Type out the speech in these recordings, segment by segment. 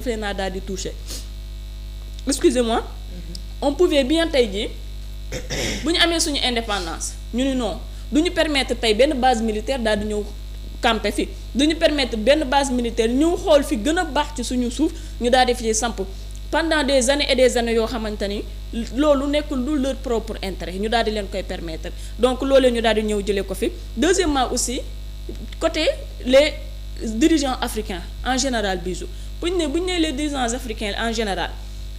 dafay naa daal di touché excusez-moi on pouvait bien tey jii bu ñu amee suñu indépendance ñu ni non du ñu permettre tey benn base militaire daal di ñëw camper fi du ñu permettre benn base militaire ñëw xool fi gën a baax ci suñu suuf ñu daal di fi samp pendant des années et des années yoo xamante ni loolu nekkul lu leur propre intérêt ñu daal di leen koy permettre donc loolee ñu daal di ñëw jëlee ko fi. Deuxièmement aussi côté les dirigeants africains en général Bijou bu ñu nee les dirigeants africains en général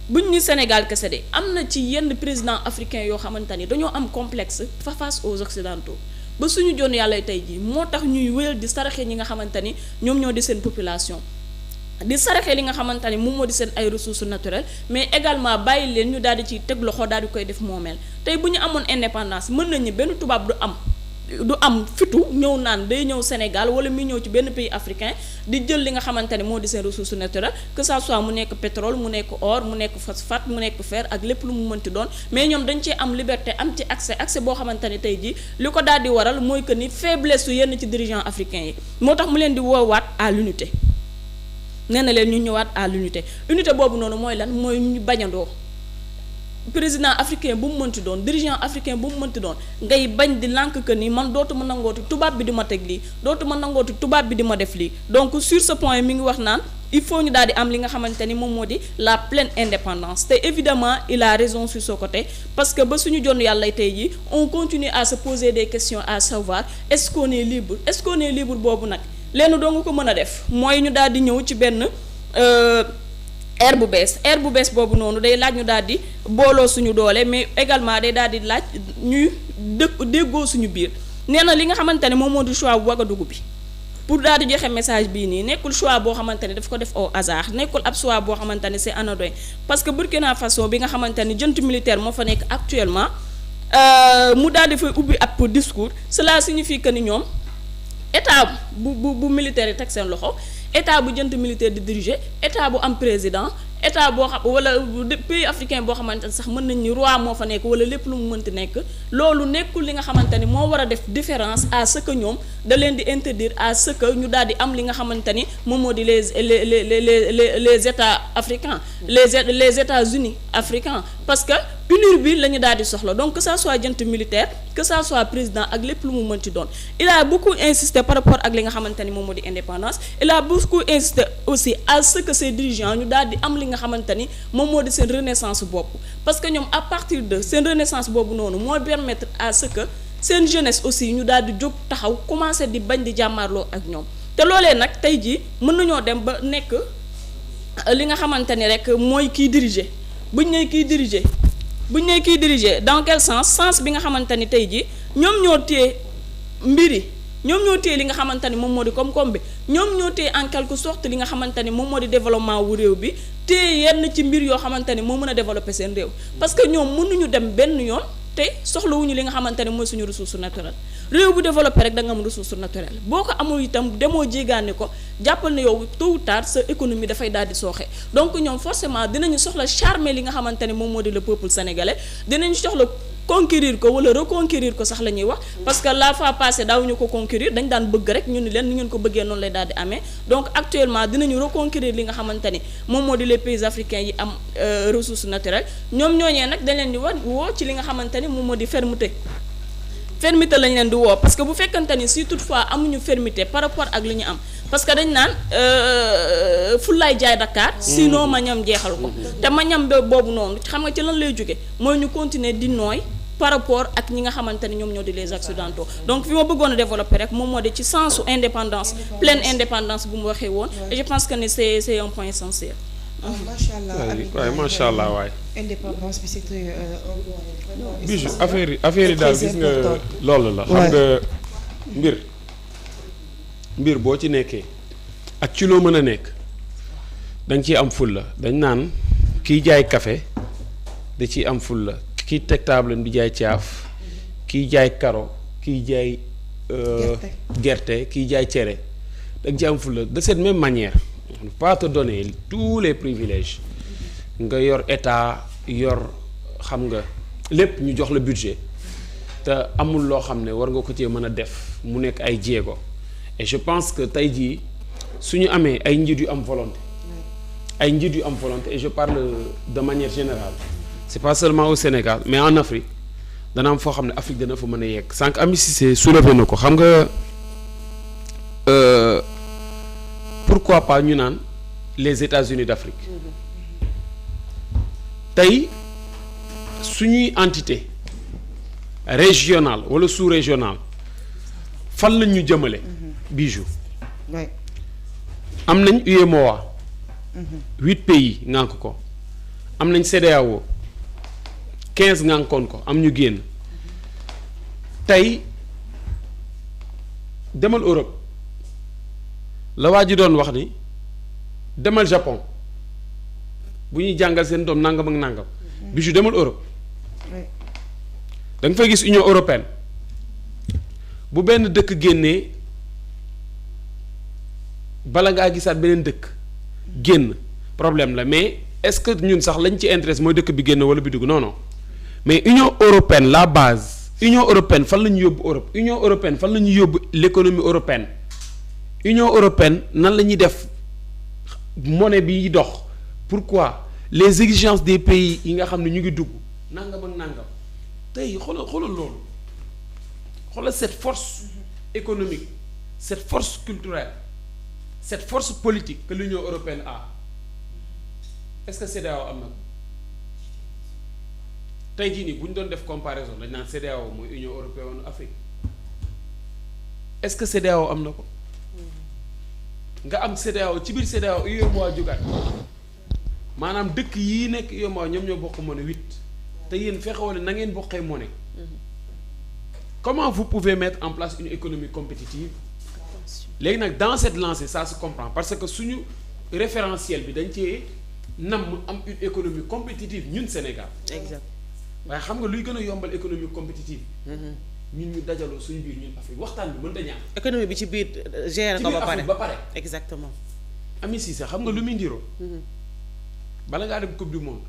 bu ñu ni Sénégal kese de am na ci yenn présidents africains yoo xamante ni dañoo am complexe face aux occidentaux ba suñu joon yàlla tey jii moo tax ñuy wéyal di saraxe ñi nga xamante ni ñoom ñoo di seen population. di saraxe li nga xamante ni moom moo di seen ay ressources naturelles mais également bàyyi leen ñu daal di ciy teg loxo daal di koy def moomeel tey bu ñu amoon indépendance mën nañu benn tubaab du am fitu ñëw naan day ñëw Sénégal wala muy ñëw ci benn pays africain di jël li nga xamante ni moo di seen ressources naturelles que ça soit mu nekk pétrole mu nekk or mu nekk phosphate mu nekk fer ak lépp lu mu mënti doon mais ñoom dañ cee am liberté am ci accès boo xamante ni tey jii li ko daal di waral mooy que ni faiblesse su yenn ci dirigeants africains yi moo tax mu leen di woowaat à l'unité nee na leen ñu ñëwaat à l'unité unité boobu noonu mooy lan mooy ñu bañandoo président africain bu mu mënti doon dirigeant africain bu mu mënti doon ngay bañ di lànk que ni man dootuma nangooti tubaab bi di ma teg lii dootuma nangooti tubaab bi di ma def lii donc sur ce point mi ngi wax naan il faut ñu daal di am li nga xamante ni moom moo di la pleine indépendance te évidemment il a raison sur ce côté parce que ba suñu jonn yàlla tey jii on continue à se poser des questions à savoir est-ce qu'on est libre boobu nag lenn doo nga ko mën a def mooy ñu daal di ñëw ci benn air bu bees boobu noonu day laaj ñu daal di booloo suñu doole mais également day daal di laaj ñuy déggoo suñu biir nee na li nga xamante ne moom moo di choix bu Ouagadougou bi pour daal di joxe message bii nii nekkul choix boo xamante ne daf ko def au hasard nekkul ab choix boo xamante ne c'est anodin parce que Burkina Faso bi nga xamante ne junte militaire moo fa nekk actuellement mu daal di fay ubbi ab discours cela signifie que ni ñoom état bu militaire yi teg seen loxo état bu junte militaire di diriger état bu am président état boo xam wala pays africain boo xamante ne sax mën nañ ni roi moo fa nekk wala lépp lu mu mënti nekk loolu nekkul li nga xamante ni moo war a def différence à ce que ñoom da leen di interdire à ce que ñu daal di am li nga xamante ni moom moo di les états africains les États-Unis africains parce que unir bi la ñu daal di soxla donc que ça soit junte militaire que ça soit président ak lépp lu mu mënti doon il a beaucoup insisté par rapport ak li nga xamante ni moom moo di indépendance il a beaucoup insisté aussi à ce que ces dirigeants ñu daal di am li nga xamante ni moom moo di seen renaissance bopp parce que ñoom à partir de seen renaissance boobu noonu moo permettre à ce que seen jeunesse aussi ñu daal di jóg taxaw commencer di bañ di jàmmarloo ak ñoom te loolee nag tey jii mën nañoo dem ba nekk li nga xamante ni rek mooy kiy diriger buñ ne kiy diriger dans quel sens bi nga xamante ni tey jii ñoom ñoo téye mbiri ñoom ñoo téye li nga xamante ni moom moo di koom-koom bi ñoom ñoo téye en quelque sorte li nga xamante ni moom moo di développement wu réew bi téye yenn ci mbir yoo xamante ni moo mën a développer seen réew parce que ñoom mënuñu dem benn yoon te soxlawuñu li nga xamante ne mooy suñu ressource naturelle réew bu développé rek da nga am ressource naturelle boo ko amul itam demoo jéegaane ko jàppal ne yow tôt ou tard sa économie dafay daal di sooxe donc ñoom forcément dinañu soxla charmer li nga xamante ne moom moo di le peuple sénégalais dinañu soxla conquérir ko wala reconquérir ko sax la ñuy wax parce que la fois passée daawuñu ko conquérir dañ daan bëgg rek ñu ni leen ni ngeen ko bëggee noonu lay daal di amee donc actuellement dinañu reconquérir li nga xamante ni moom moo di les pays africains yi am ressources naturelles ñoom ñooñee nag dañ leen di woo ci li nga xamante ni moom moo di fermeté lañ leen di woo parce que bu fekkante ni si toutefois amuñu fermeté par rapport ak li ñu am parce que dañ naan fullaay jaay Dakar sinon ma ñam jeexal ko te ma ñam boobu noonu xam nga ci lan lay jóge mooy ñu continuer di nooy par rapport ak ñi nga xamante ni ñoom ñoo di les occidentaux donc fi ma bëggoon a développer rek moom moo di ci sensu indépendance pleine indépendance bu mu waxee woon et je pense que ni c'est un point essentiel. macha allah waay macha allah waay. indépendance bi c'est Bijou affaire yi daal gis nga loolu la. xam nga mbir boo ci nekkee ak ci loo mën a nekk da nga ciy am fulla dañ naan kiy jaay café da ciy am fulla kiy teg table di jaay caaf kiy jaay karo kiy jaay gerte kiy jaay cere da nga ciy am fulla de cette même manière ne pas te donner tous les privilèges nga yor état yor xam nga lépp ñu jox la budget te amul loo xam ne war nga ko cee mën a def mu nekk ay jéego et je pense que tey jii su ñu amee ay njiit yu am volonté ay njiit yu am volonté et je parle de manière générale c'est pas seulement au Sénégal mais en Afrique dana am foo xam ne Afrique dana fa mën a yegg sànq Ami Cissé soulevé na ko xam nga pourquoi pas ñu naan les États-Unis d'Afrique tey suñuy entité régionale wala sous-régionale fan lañ ñu jëmale Bijou Ouais. am nañ UEMOA 8 pays ngànk ko am nañ CEDEAO 15 ngànkoon ko am ñu génn tey demal Europe la waa ji doon wax ni demal Japon bu ñuy jàngal seen doom nangam ak nangam Bijou demal Europe Ouais. da nga fay gis Union européenne bu benn dëkk génnee bala ngaa gisaat beneen dëkk génn problème la mais est-ce que ñun sax lañ ci intéresse mooy dëkk bi génn wala bi dugg non non mais Union européenne la base Union européenne fan la ñu yóbbu Europe Union européenne fan la ñuy yóbbu l'économie européenne Union européenne nan la ñuy def monnaie bi dox pourquoi les exigences des pays yi nga xam ne ñu ngi dugg nangam ak nangam tey xoolal loolu xoolal cette force économique cette force culturelle cette force politique que l'Union européenne a est-ce que CEDEAO am na ko tey jii nii bu ñu doon def comparaison dañ naan CEDEAO mooy Union européenne Afrique est-ce que CEDEAO am na ko nga am CEDEAO ci biir CEDEAO UEMOA jógaat maanaam dëkk yii nekk UEMOA ñoom ñoo bokk monnaie 8 te yéen fexewale na ngeen bokkee monnaie comment vous pouvez mettre en place une économie compétitive léegi nag dans cette lancée ça se comprend parce que suñu référentiel bi dañ cee nam am une économie compétitive ñun Sénégal. Exact. waaye xam nga luy gën a yombal économie compétitive. ñun ñu dajaloo suñu biir ñun Afrique waxtaan bi mën dañu am. économie bi ci biir gérer ko ba pare. Exactement. Ami Cissé xam nga lu muy ndiroo. bala ngaa dem coupe du monde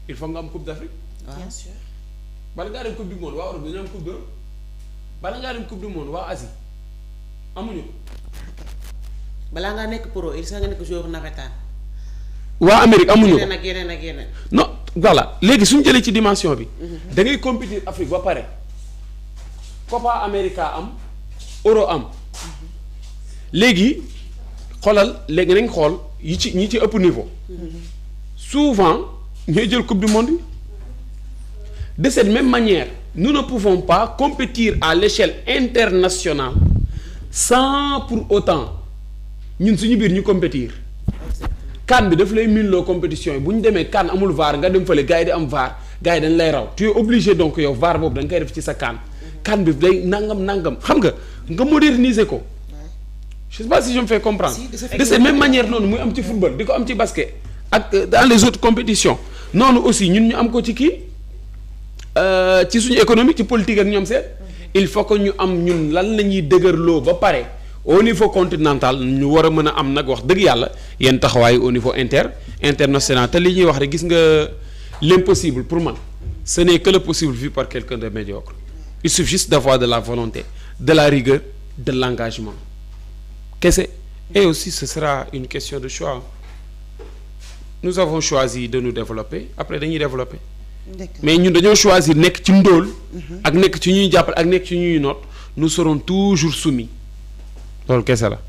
il faut nga am coupe d'Afrique. Bien sûr. bala ngaa dem coupe du monde waa Europe dañu am coupe d'Europe bala ngaa dem coupe du monde waa Asie amuñu ko. balaa ngaa nekk pro il nga nekk joueur navétane. waa Amérique amuñu ko yeneen ak yeneen. non voilà léegi suñu jëlee ci dimension bi. da ngay compétir Afrique ba pare. Copa America am euro am. léegi xoolal léegi nañ xool yi ci ñi ci ëpp niveau. souvent ñooy jël coupe du monde yi. de cette même manière nous ne pouvons pas compétir à l'échelle internationale sans pour autant ñun suñu biir ñu compétir. CAN bi daf lay miinloo compétition yi bu ñu demee CAN amul VAR nga dem fële gars yi di am VAR gars yi dañ lay raw tu es obligé donc yow VAR boobu da nga koy def ci sa CAN bi day nangam xam nga moderniser ko je sais pas si je me fais comprendre. de cette même manière noonu muy am ci football di ko am ci basket ak dans les autres compétitions noonu aussi ñun ñu am ko ci kii ci suñu économie ci politique ak ñoom seet il faut que ñu am ñun lan la ñuy dëgërloo ba pare. au niveau continental ñu war a mën a am nag wax dëgg yàlla yenn taxawaay au niveau international te li ñuy wax rek gis nga l'impossible pour man ce n'est que le possible vu par quelqu'un de médiocre il suffit juste d'avoir de la volonté de la rigueur de l'engagement kese et aussi ce sera une question de choix nous avons choisi de nous développer après dañuy développer mais ñun dañoo choisir nekk ci ndóol ak nekk ci ñuy jàppale ak nekk ci ñuy noot nous serons toujours soumis loolu kese la.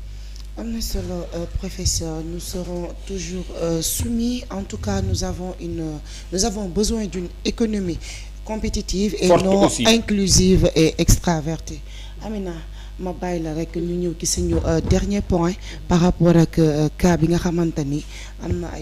am na solo professeur nous serons toujours soumis en tout cas nous avons besoin d'une économie compétitive et forte non aussi. inclusive et extravertie. Amina ma bàyyi la rek ñu ñëw ci suñu dernier point par rapport ak cas bi nga xamante ni am na ay